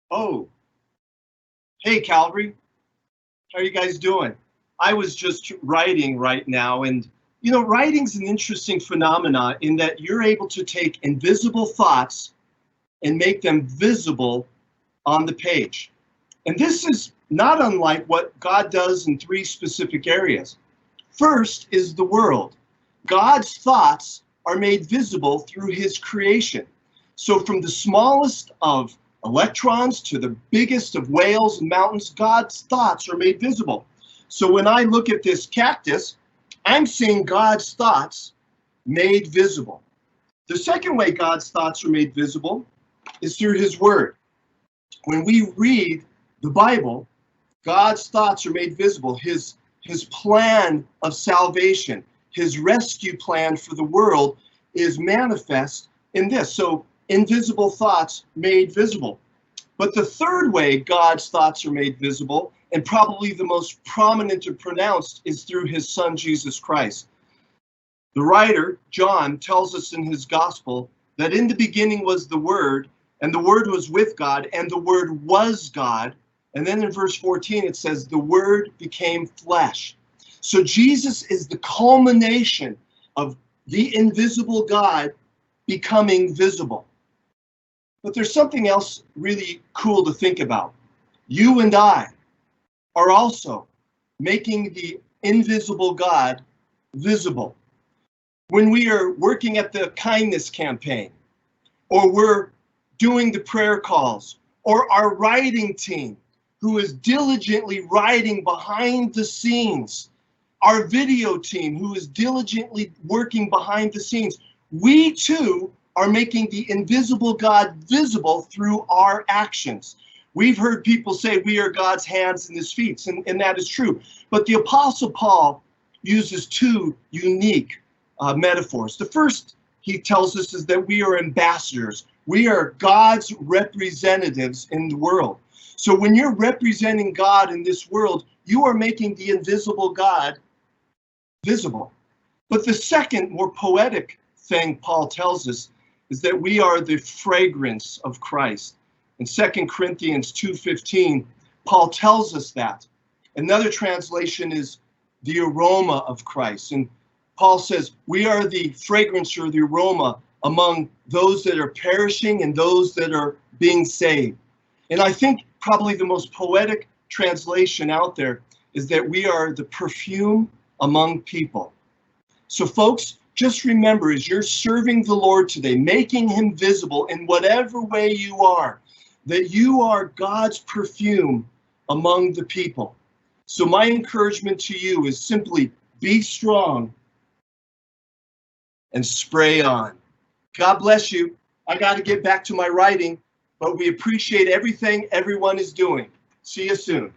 Oh, hey Calvary, how are you guys doing? I was just writing right now, and writing's an interesting phenomenon in that you're able to take invisible thoughts and make them visible on the page. And this is not unlike what God does in three specific areas. First is the world. God's thoughts are made visible through his creation. So from the smallest of electrons to the biggest of whales and mountains, God's thoughts are made visible. So when I look at this cactus, I'm seeing God's thoughts made visible. The second way God's thoughts are made visible is through his word. When we read the Bible, God's thoughts are made visible. His plan of salvation, his rescue plan for the world is manifest in this. So invisible thoughts made visible. But the third way God's thoughts are made visible, and probably the most prominent and pronounced, is through his son, Jesus Christ. The writer, John, tells us in his gospel that in the beginning was the Word, and the Word was with God, and the Word was God. And then in verse 14, it says, the Word became flesh. So Jesus is the culmination of the invisible God becoming visible. But there's something else really cool to think about. You and I are also making the invisible God visible. When we are working at the kindness campaign, or we're doing the prayer calls, or our writing team, who is diligently writing behind the scenes, our video team, who is diligently working behind the scenes, we too are making the invisible God visible through our actions. We've heard people say we are God's hands and his feet, and that is true. But the Apostle Paul uses two unique metaphors. The first, he tells us, is that we are ambassadors. We are God's representatives in the world. So when you're representing God in this world, you are making the invisible God visible. But the second, more poetic thing Paul tells us is that we are the fragrance of Christ. In 2 Corinthians 2:15, Paul tells us that. Another translation is the aroma of Christ. And Paul says, we are the fragrance or the aroma among those that are perishing and those that are being saved. And I think probably the most poetic translation out there is that we are the perfume among people. So folks, just remember, as you're serving the Lord today, making him visible in whatever way you are, that you are God's perfume among the people. So my encouragement to you is simply be strong and spray on. God bless you. I got to get back to my writing, but we appreciate everything everyone is doing. See you soon.